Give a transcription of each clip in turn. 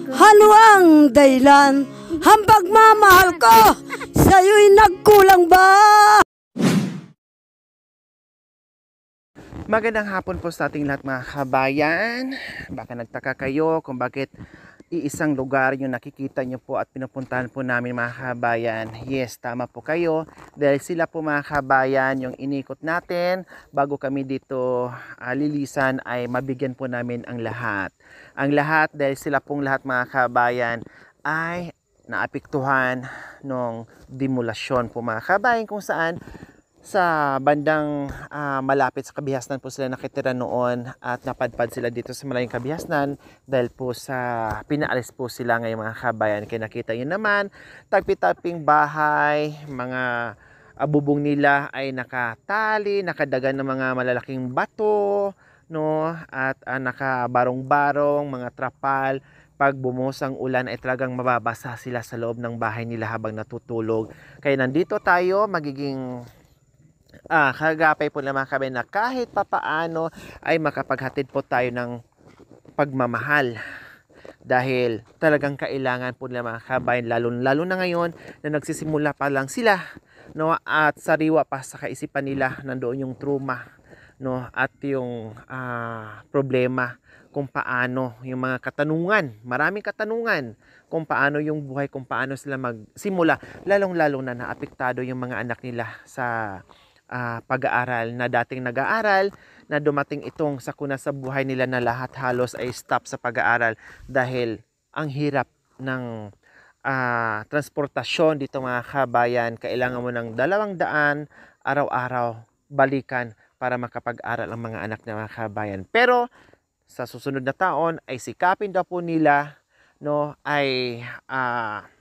Ano ang dahilan? Ang pagmamahal ko sa'yo'y nagkulang ba? Magandang hapon po sa ating lahat mga kabayan. Baka nagtaka kayo kung bakit iisang lugar yung nakikita nyo po at pinupuntahan po namin mga kabayan. Yes, tama po kayo. Dahil sila po mga kabayan yung inikot natin bago kami dito lilisan ay mabigyan po namin ang lahat. Ang lahat dahil sila pong lahat mga kabayan ay naapektuhan ng demolasyon po mga kabayan kung saan sa bandang malapit sa Kabihasnan po sila nakitira noon at napadpad sila dito sa Malayong Kabihasnan dahil po sa pinaalis po sila ngayon mga kabayan. Kaya nakita nyo naman, tagpi-taping bahay, mga bubong nila ay nakatali, nakadagan ng mga malalaking bato, no? At nakabarong-barong, mga trapal. Pag bumusang ulan ay talagang mababasa sila sa loob ng bahay nila habang natutulog. Kaya nandito tayo, magiging kagapay po naman kami na kahit papaano ay makapaghatid po tayo ng pagmamahal dahil talagang kailangan po nila mga kabayan lalo na ngayon na nagsisimula pa lang sila, no, at sariwa pa sa kaisipan nila nandoon yung trauma, no, at yung problema kung paano yung mga katanungan, maraming katanungan kung paano yung buhay, kung paano sila magsimula, lalong-lalo na naapektado yung mga anak nila sa pag-aaral na dating nag-aaral na dumating itong sakuna sa buhay nila na lahat halos ay stop sa pag-aaral dahil ang hirap ng transportasyon dito mga kabayan. Kailangan mo ng 200 araw-araw balikan para makapag-aral ang mga anak ng mga kabayan. Pero sa susunod na taon ay sikapin daw po nila, no, ay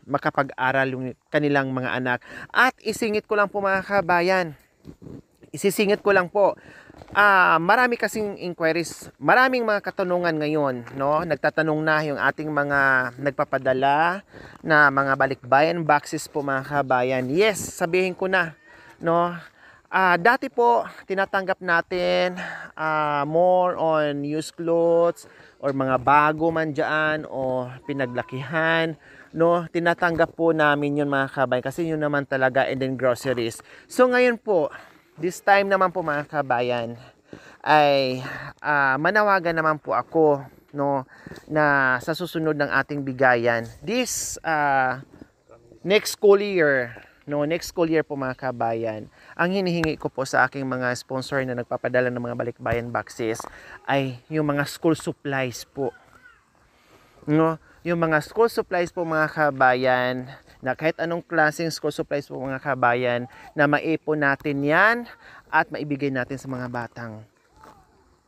makapag-aral yung kanilang mga anak. At isingit ko lang po mga kabayan, isisingit ko lang po, marami kasing inquiries, maraming mga katanungan ngayon, no? Nagtatanong na yung ating mga nagpapadala na mga balikbayan boxes po mga kabayan. Yes, sabihin ko na, no? Dati po tinatanggap natin more on used clothes or mga bago man dyan o pinaglakihan, no, tinatanggap po namin yun mga kabayan kasi yun naman talaga, and then groceries. So ngayon po, this time naman po mga kabayan ay manawagan naman po ako, no, na sa susunod ng ating bigayan this next school year, no, next school year po mga kabayan, ang hinihingi ko po sa aking mga sponsor na nagpapadala ng mga balikbayan boxes ay yung mga school supplies po, no, yung mga school supplies po mga kabayan, na kahit anong klaseng school supplies po mga kabayan, na maipon natin yan at maibigay natin sa mga batang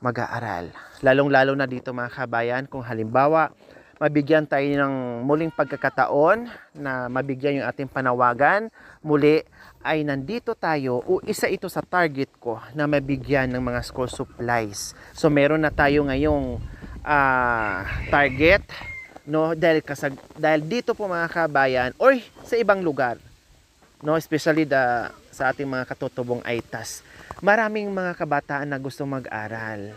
mag-aaral. Lalong-lalo na dito mga kabayan, kung halimbawa mabigyan tayo ng muling pagkakataon na mabigyan yung ating panawagan muli, ay nandito tayo, o isa ito sa target ko na mabigyan ng mga school supplies. So meron na tayo ngayong target, no, dahil dito po mga kabayan or sa ibang lugar, no, especially sa ating mga katutubong AITAS, maraming mga kabataan na gusto mag-aral.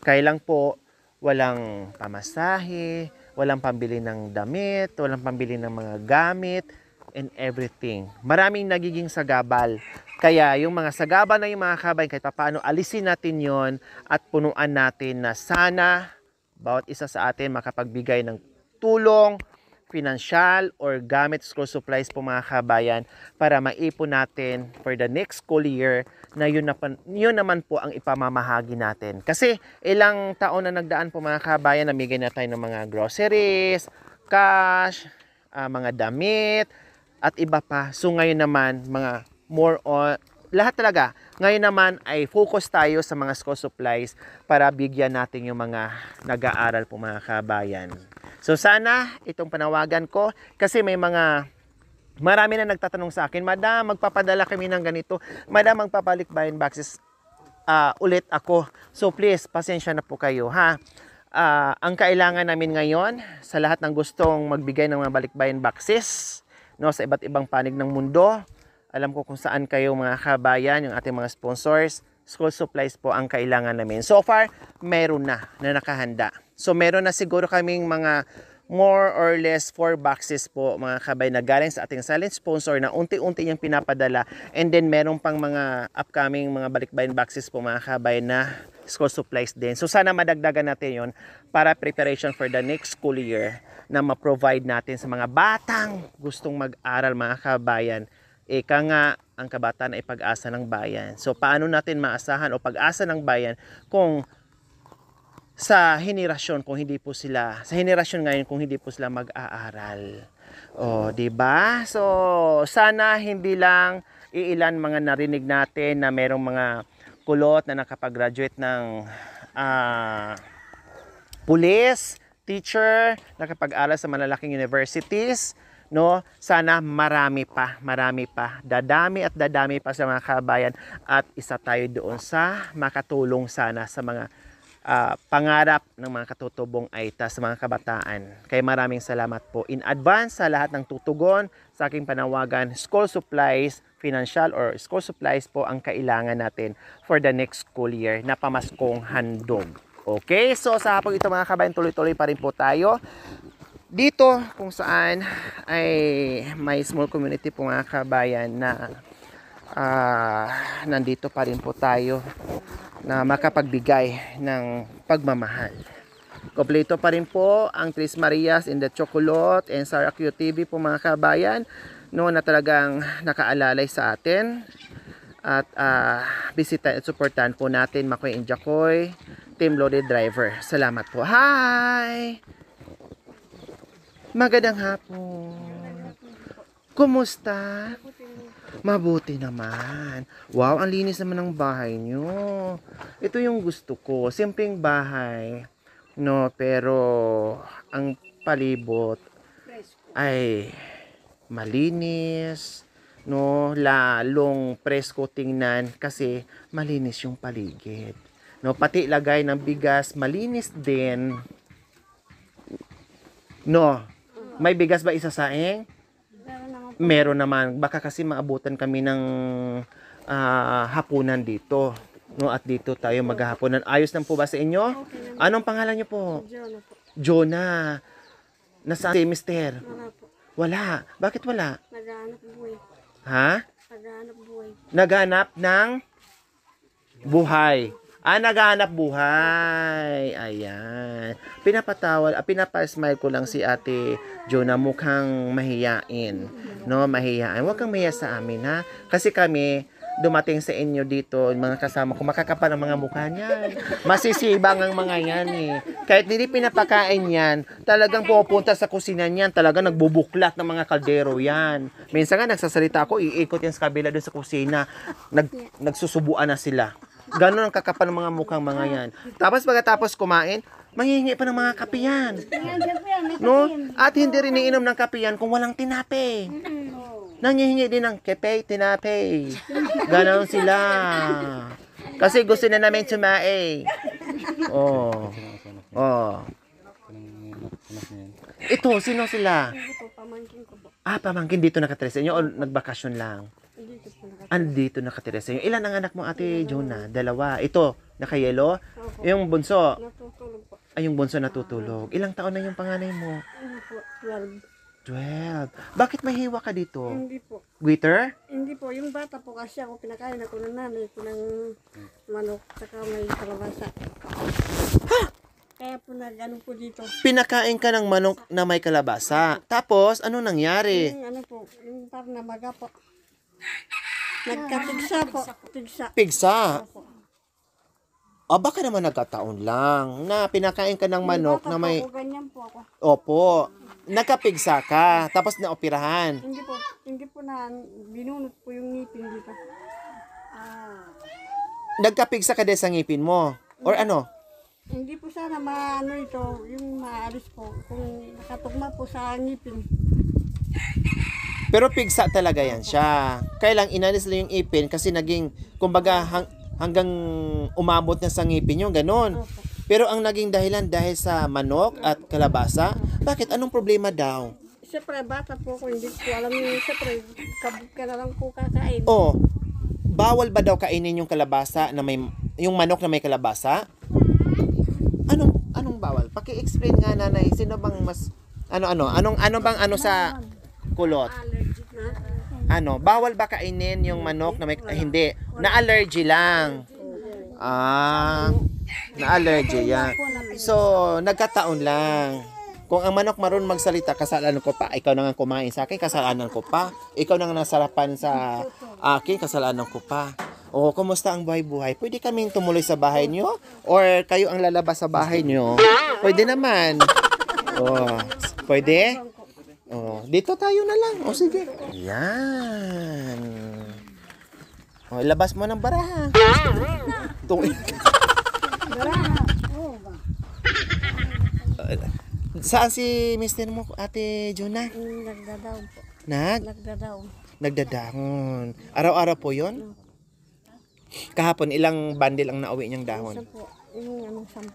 Kaya lang po walang pamasahe, walang pambili ng damit, walang pambili ng mga gamit and everything. Maraming nagiging sagabal. Kaya yung mga sagabal na yung mga kabayan, kahit paano alisin natin yon at punuan natin na sana bawat isa sa atin makapagbigay ng tulong, financial or gamit, school supplies po mga kabayan, para maipon natin for the next school year na yun naman po ang ipamamahagi natin. Kasi ilang taon na nagdaan po mga kabayan, namigay na tayo ng mga groceries, cash, mga damit, at iba pa. So ngayon naman, mga more on, lahat talaga, ngayon naman ay focus tayo sa mga school supplies para bigyan natin yung mga nag-aaral po mga kabayan. So sana itong panawagan ko, kasi may marami na nagtatanong sa akin, Madam, magpapadala kami ng ganito, Madam, magpapalikbayan boxes ulit ako. So please, pasensya na po kayo, ha. Ang kailangan namin ngayon sa lahat ng gustong magbigay ng mga balikbayan boxes, no, sa iba't ibang panig ng mundo, alam ko kung saan kayo mga kabayan, yung ating mga sponsors, school supplies po ang kailangan namin. So far, meron na nakahanda. So meron na siguro kaming mga more or less 4 boxes po mga kabay na galing sa ating silent sponsor na unti-unti niyang pinapadala, and then meron pang mga upcoming mga balikbayan boxes po mga kabay na school supplies din. So sana madagdagan natin yon para preparation for the next school year na ma-provide natin sa mga batang gustong mag-aral mga kabayan. Ika nga, ang kabataan ay pag-asa ng bayan. So paano natin maasahan o pag-asa ng bayan kung sa henerasyon kung hindi po sila sa henerasyon ngayon kung hindi po sila mag-aaral. O, di ba? So sana hindi lang iilan mga narinig natin na merong mga kulot na nakapag-graduate ng police, teacher, nakapag-aral sa malalaking universities, no? Sana marami pa, dadami at dadami pa sa mga kabayan, at isa tayo doon sa makatulong sana sa mga pangarap ng mga katutubong AITA sa mga kabataan. Kaya maraming salamat po in advance sa lahat ng tutugon sa aking panawagan. School supplies, financial or school supplies po ang kailangan natin for the next school year na pamaskong handog. Okay, so sa hapon ito mga kabayan, tuloy-tuloy pa rin po tayo dito kung saan ay may small community po mga kabayan na nandito pa rin po tayo na makapagbigay ng pagmamahal. Kompleto pa rin po ang Tres Marias in the Chocolate and Sarah QTV po mga kabayan, no, na talagang nakaalalay sa atin. At bisita at supportan po natin Makoy and Jacoy, Team Loaded Driver. Salamat po. Hi! Magandang hapon. Kumusta? Mabuti naman. Wow, ang linis naman ng bahay nyo. Ito yung gusto ko. Simpleng bahay. No, pero ang palibot ay malinis. No, lalong presko tingnan kasi malinis yung paligid. No, pati lagay ng bigas, malinis din. No, may bigas ba isasaing? Meron naman. Baka kasi maabutan kami ng hapunan dito. No, at dito tayo maghahaponan. Ayos lang po ba sa inyo? Okay, Anong pangalan niyo po? Jonah po. Jonah. Nasaan si Mister? Wala po. Wala. Bakit wala? Naghahanap buhay. Ha? Naghahanap buhay. Naghanap ng buhay. Naghahanap buhay. Ayan. Pinapa-smile ko lang si Ate Jonah, mukhang mahiyain. No, mahiyain. Huwag kang mahiya sa amin, ha? Kasi kami, dumating sa inyo dito, mga kasama ko, makakapal ang mga mukha niyan. Masisibang ang mga yan, eh. Kahit hindi pinapakain yan, talagang pupunta sa kusina niyan, talagang nagbubuklat ng mga kaldero yan. Minsan nga, nagsasalita ako, iikot yan sa kabila doon sa kusina. Nagsusubuan na sila. Ganon ang kakapal ng mga mukhang mga yan. Tapos pagkatapos kumain, manghihingi pa ng mga kape yan. No? At hindi rin iinom ng kape yan kung walang tinape. Nanghihingi din ng kepe, tinape. Ganon sila. Kasi gusto na namin sumae. Oh. Oh. Ito, sino sila? Hindi po, pamangkin ko po. Pamangkin dito nakatira sa inyo o nagbakasyon lang? Dito po nakatira. Andito nakatira sa inyo. Ilan ang anak mo, Ate Jonah? 2. Ito, nakayelo? Opo. Yung bunso, Natutulog po. yung bunso natutulog. Ilang taon na yung panganay mo? Hindi po, 12. 12. Bakit mahiwa ka dito? Hindi po. Glitter? Hindi po, yung bata po kasi ako pinakain ako ng nanay ko ng manok saka may kalabasa. Kaya po nag-ano po dito. Pinakain ka ng manok na may kalabasa. Tapos, ano nangyari? Yung ano po, yung parang namaga po. Nagkatigsa po. Tigsa. Pigsa. Opo. Baka naman nagkataon lang na pinakain ka ng manok na may... Bata po ako, ganyan po ako. Opo. Nagkapigsa ka. Tapos naoperahan. Hindi po na binunot po yung ngipin dito. Nagkapigsa ka din sa ngipin mo. Or ano? Hindi po sana maano ito, yung maalis po, kung nakatugma po sa ngipin. Pero pigsa talaga yan siya. Kaya lang inalis lang yung ipin kasi naging, kumbaga, hanggang umabot na sa ngipin yung ganon. Opo. Pero ang naging dahilan dahil sa manok at kalabasa, bakit? Anong problema daw? Siyempre, bata po ako, hindi ko alam yung siyempre, kabut ka na lang po kakain. Oh, bawal ba daw kainin yung kalabasa na may, yung manok na may kalabasa? Anong bawal? Paki-explain nga nanay, sino bang mas, Ano bang ano sa kulot? Ano, bawal ba kainin yung manok na may hindi, na-allergy lang. Na-allergy yan. So, nagkataon lang. Kung ang manok marunong magsalita, kasalanan ko pa. Ikaw na nga kumain sa akin, kasalanan ko pa. Ikaw na nga nasarapan sa akin, kasalanan ko pa. O, kumusta ang buhay-buhay? Pwede kaming tumuloy sa bahay nyo? Or kayo ang lalabas sa bahay nyo? Pwede naman. O, pwede? O, dito tayo na lang. O, sige. Yan. O, ilabas mo ng baraha. Saan si mister mo, Ate Juna? Nagdadaw po. Nagdadahon. Nagdadaw. Araw-araw po yon. Kahapon, ilang bundle ang nauwi niyang dahon? Isa po. Yung 10.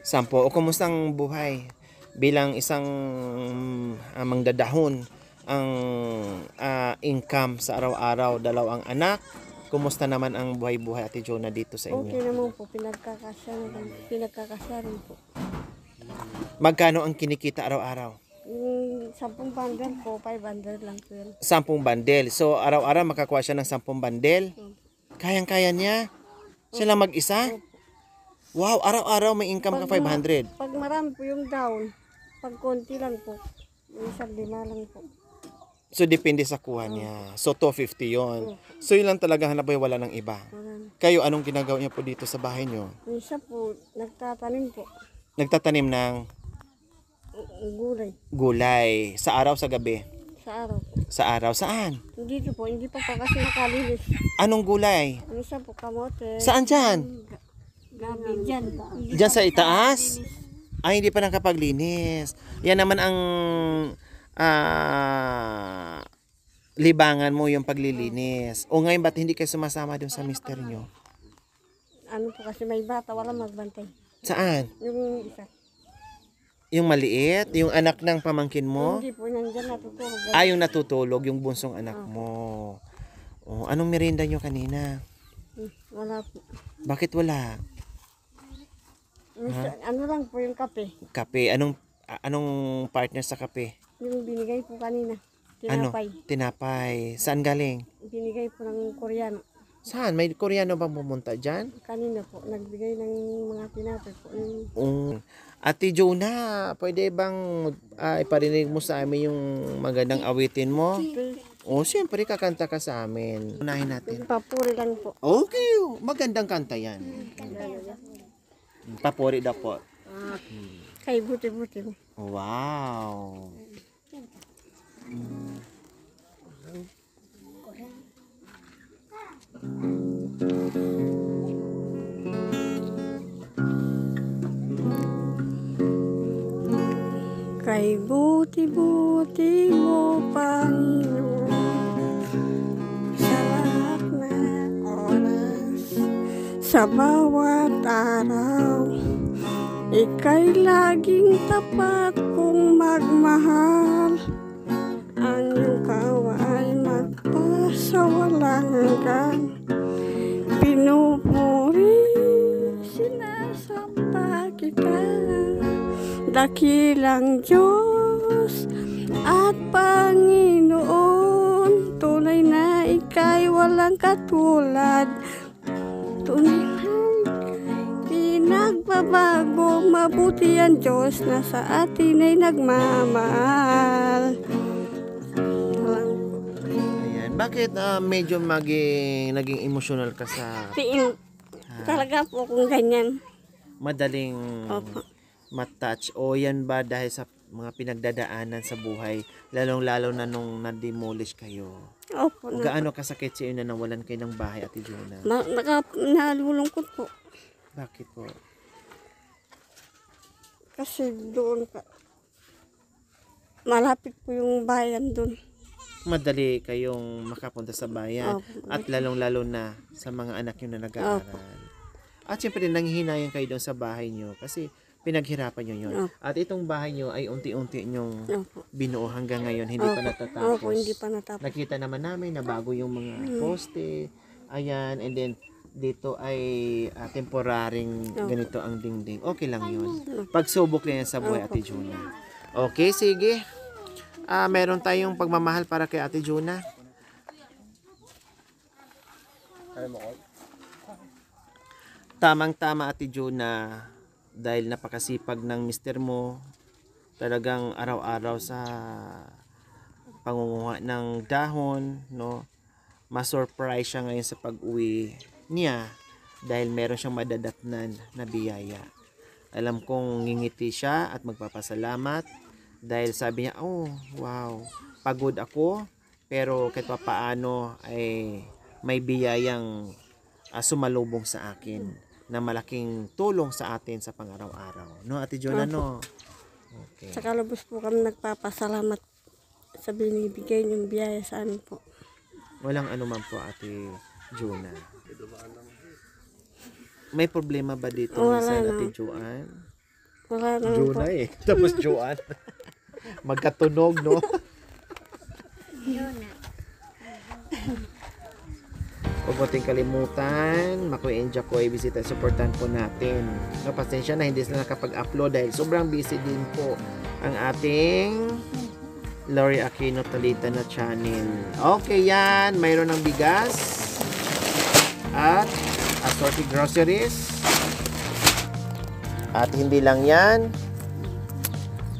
10. O kumusta ang buhay? Bilang isang mangdadahon, ang income sa araw-araw, 2 anak. Kumusta naman ang buhay-buhay, Ate Jona, dito sa inyo? Okay naman po. Pinagkakasya rin po. Magkano ang kinikita araw-araw? Yung 10 bundle po, 500 lang po yun. 10 bundle. So, araw-araw makakuha siya ng 10 bundle. Kayang-kaya niya? Siya lang mag-isa? Wow, araw-araw may income ka 500. Pag marami po yung down, pag konti lang po, minsan 5 lang po. So, depende sa kuha niya. So, 250 yon. So, yun lang talaga hanap buhay, wala ng iba. Marami. Kayo, anong ginagawa niya po dito sa bahay niyo? Minsan po, nagtatanim po. Nagtatanim ng Gulay. gulay. Sa araw, sa gabi? Sa araw po. Sa araw, saan? Dito po, hindi pa kasi nakalinis. Anong gulay? Minsan po, kamote. Saan dyan? Gabi dyan. Diyan sa itaas? Ay, hindi pa nakapaglinis. Yan naman ang libangan mo, yung paglilinis. O ngayon, ba't hindi kayo sumasama doon sa mister nyo? Ano po kasi may bata, wala magbantay. Saan? Yung isa. Yung maliit? Yung anak ng pamangkin mo? Hindi po, nandyan natutulog. Yung natutulog, yung bunsong anak mo. Oh, anong merienda nyo kanina? Wala po. Bakit wala? Minsan, ano lang po yung kape. Kape. Anong partner sa kape? Yung binigay po kanina. Ano? Tinapay. Tinapay. Saan galing? Binigay po ng Koreano. Saan? May Koreano bang pumunta dyan? Kanina po, nagbigay ng mga tinapay po. Ate Jonah, pwede bang iparinig mo sa amin yung magandang awitin mo? Siyempre kakanta ka sa amin. Unahin natin. Papuri lang po. Okay, magandang kanta yan. Papuri daw po. Kay buti-buti. Wow. Kay buti-buti mo, Panginoon, sa lahat na oras, sa bawat araw, ika'y laging tapat kong magmahal. Ang iyong kawa ay magpasawalang hanggan. Pinupuri, sinasamba kita. Dakilang Diyos at Panginoon, tunay na ika'y walang katulad. Tunay na ika'y nagbabago, mabuti ang Diyos na sa atin ay nagmamahal. Ayan. Bakit medyo naging emotional ka sa Talaga po kung ganyan. madaling Opo. matouch? O yan ba dahil sa mga pinagdadaanan sa buhay, lalong-lalo na nung na-demolish kayo? Opo. Gaano kasakit sa inyo na nawalan kayo ng bahay, Ate Jonah? Nalulungkot po. Bakit po? Kasi doon malapit po yung bayan doon. Madali kayong makapunta sa bayan. Opo. At lalong-lalo na sa mga anak nyo na nag-aaral. At syempre, nanghihinayang kayo doon sa bahay nyo kasi pinaghirapan nyo yun. Opo. At itong bahay nyo ay unti-unti nyong Opo. binuo hanggang ngayon. Hindi pa Opo. natatapos. Opo, hindi pa natapos. Nakita naman namin na bago yung mga poste. Ayan. And then, dito ay temporaring ganito ang dingding. Okay lang yun. Pagsubok lang yan sa buhay, Ate Jonah. Okay, sige. Meron tayong pagmamahal para kay Ate Juna. Tamang-tama, Ate Juna, dahil napakasipag ng mister mo, talagang araw-araw sa pangunguha ng dahon, no? Ma-surprise siya ngayon sa pag-uwi niya dahil meron siyang madadatnan na biyaya. Alam kong ngingiti siya at magpapasalamat dahil sabi niya, oh, wow, pagod ako, pero kahit papaano ay may biyayang sumalubong sa akin na malaking tulong sa atin sa pang-araw-araw. No, Ate Juna, no? Okay. Sa kalubos po kami nagpapasalamat sa binibigay niyong biyaya sa amin po. Walang anuman po, Ate Juna. May problema ba dito minsan, Ate Joan? Wala naman po. Juna eh. Tapos Joan. Magkatunog, no? Huwag mo ting kalimutan, Makoy and Jacoy, bisita, supportan po natin. No, pasensya na, hindi sila nakapag-upload dahil sobrang busy din po ang ating Lori Aquino Talita na channel. Okay, yan. Mayroon ng bigas at assorted groceries. At hindi lang yan,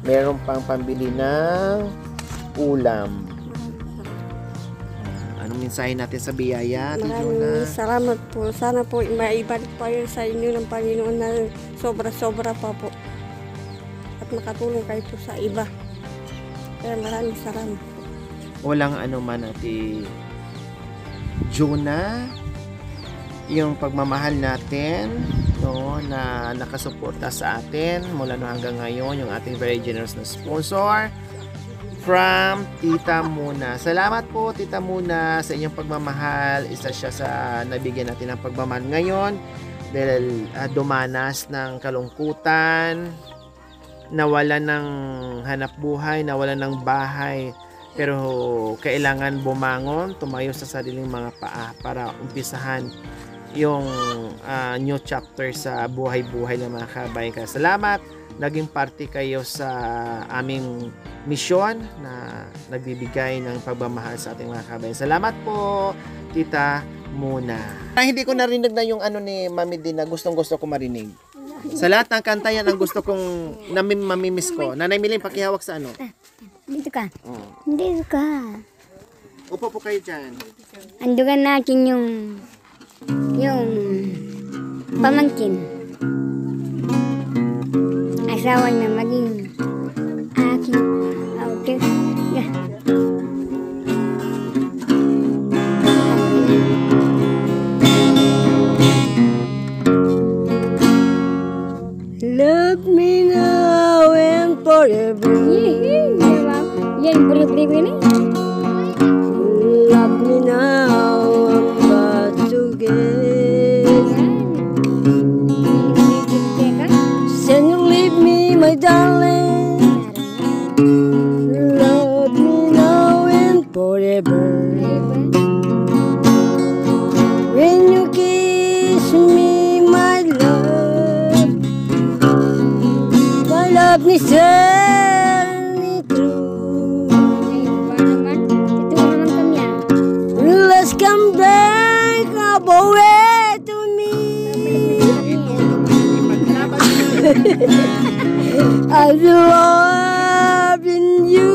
meron pang pambili ng ulam. Anong mensahe natin sa biyaya, Ate Juna? Maraming salamat po. Sana po maibalik pa yun sa inyo ng Panginoon na sobra-sobra pa po. At makatulong kayo po sa iba. Kaya maraming salamat po. Walang anuman, Ate Juna. Yung pagmamahal natin, no, na nakasuporta sa atin mula no hanggang ngayon, yung ating very generous na sponsor from Tita Muna. Salamat po, Tita Muna, sa inyong pagmamahal. Isa siya sa nabigyan natin ng pagmamahal ngayon dahil dumanas ng kalungkutan, nawalan ng hanap buhay, nawalan ng bahay, pero kailangan bumangon, tumayo sa sariling mga paa para umpisahan yung new chapter sa buhay-buhay ng mga kabayan. Salamat, naging parte kayo sa aming misyon na nagbibigay ng pagmamahal sa ating mga kabayan. Salamat po, Tita Muna. Hindi ko narinig na yung ano ni Mami Din na gustong-gusto ko marinig. Sa lahat ng kanta yan ang gusto kong mamimiss ko. Nanay Miling, pakihawak sa ano? Dito ka. Oh. Dito ka. Upo po kayo dyan. Andugan natin yung pamangkin. Asawa na maging aking auto. Love me now and forever. Yan, beri-beri ni. Love me now and but together. Can you leave me, my darling? Love me now and forever. When you kiss me, my love is certainly true. Let's come back away to me. I love in you.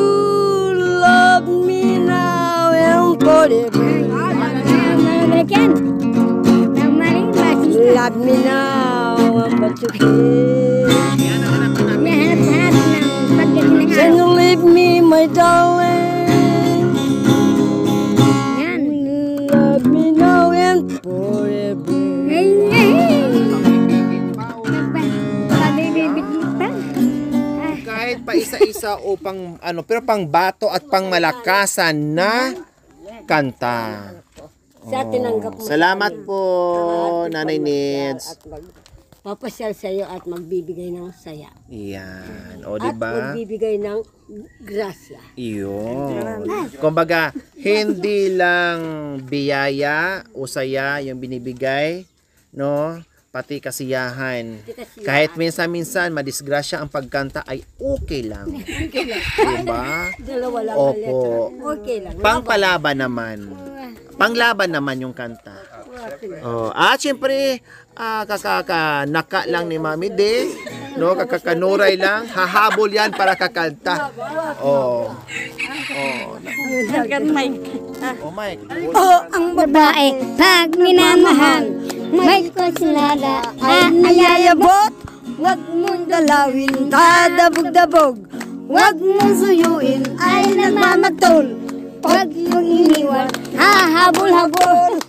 Love me now and forever. Love me now but together. Can you leave me, my darling? Love me now and forever. Kahit pa isa-isa o pang ano, pero pang bato at pang malakasan na kanta. Tinanggap mo Salamat sa amin. po, Nanay Nids. Papasyal sa iyo at magbibigay ng saya. Yan. O, At diba? magbibigay ng grasya. Iyon. Kumbaga, hindi lang biyaya o saya yung binibigay, no? pati kasiyahan. Kahit minsan-minsan madisgrasya ang pagkanta ay okay lang. Diba? Dalawa lang Opo. Okay lang. Pangpalaban naman. Panglaban naman yung kanta. Oh, at syempre, naka lang ni Mami De, no, kakakanuray lang, hahabol yan para kakanta. Oh. Oh, Mike. Oh, ang babae, pag minamahal, may konsulada, ayayabot. Huwag mong dalawin, dadabog-dabog. Huwag mong suyuin, ay nagmamagtol. Huwag mong iniwan, hahabol-habol.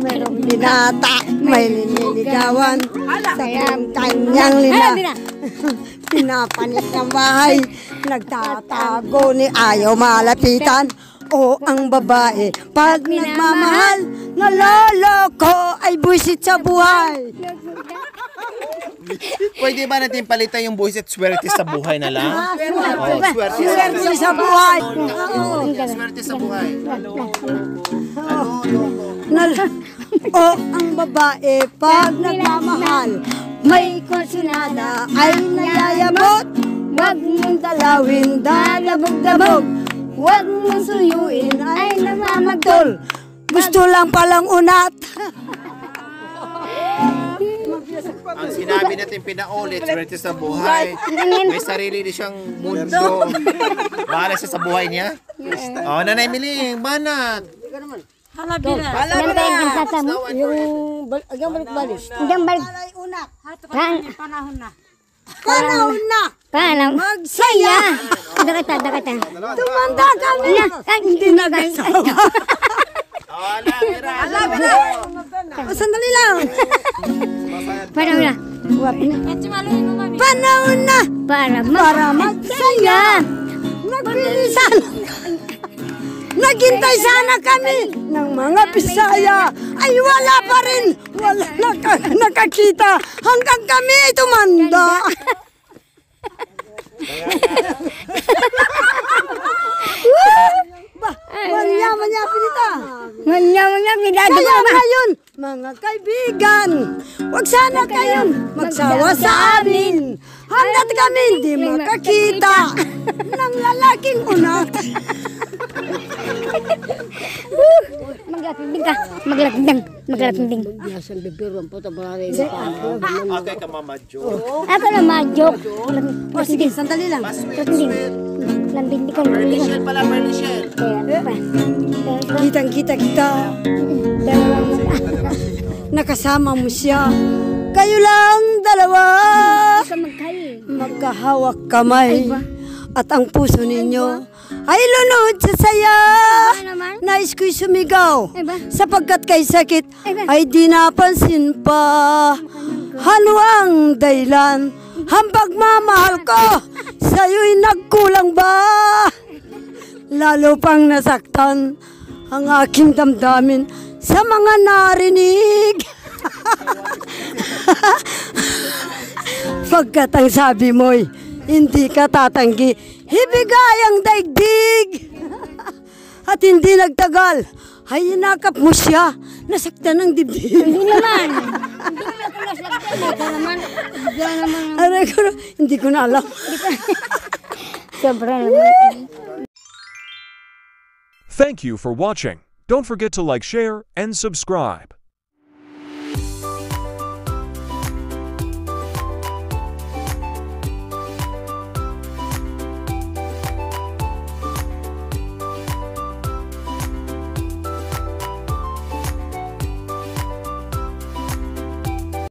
Mayroong binata, may liniligawan. Sa kanyang lina. Pinapanik ng bahay. Nagtatago ni ayaw malapitan. O ang babae, pag nagmamahal, naloloko ay buwisit sa buhay. Pwede ba natin palitan yung buwis at swerte sa buhay na lang? Oh, swerte Swerte sa buhay. Swerte sa buhay. O ang babae, pag nagmamahal, may konsunada ay nayayabot. Huwag mong dalawin, dadabog-dabog. Huwag mong suyuin, ay namamagtol. Gusto lang palang unat. Ang sinabi natin pinaulit, swerte sa buhay. May sarili din siyang mundo. Bahala siya sa buhay niya. Oh, Nanay Miling, banat. Yan tayo ang sasamo. Yung balik-balik. Hanggang balik. Unak. Panahon na. Panahon na. Paano? Magsaya. Dakata. Tumanda kami. Hindi na kasama. Oh, ala, Sandali lang. Panahon na. Panahon na. Para magsaya. Nagbilisan. Naghintay sana kami ng mga Bisaya ay wala pa rin. Wala nakakita hanggang kami ay tumanda. Manya pinita. Manya, pinado Kaya ka ba? ngayon, mga kaibigan, wag sana kayong magsawa sa amin. Hanggat kami hindi makakita ng lalaking unak. Maglapinding. Okay ka, Mama Jo. Ako na majok. O sige, sandali lang. Lambindi ko. Perliciel pala, Perliciel. Kitang-kita kita. Nakasama mo siya. Kayo lang dalawa. Magkahawak kamay. At ang puso ninyo ay lunod sa saya. Nais ko'y sumigaw. Sapagkat kay sakit ay di napansin pa. Ano ang dahilan? Ang pagmamahal ko sa'yo'y nagkulang ba? Lalo pang nasaktan ang aking damdamin sa mga narinig. Pagkat ang sabi mo'y hindi ka tatanggi, ibigay ang daigdig. At hindi nagtagal, ay inakap mo siya, nasaktan ng dibdib. Hindi naman. Ito naman. Aray ko, hindi ko na alam. Sobra naman. Thank you for watching. Don't forget to like, share, and subscribe.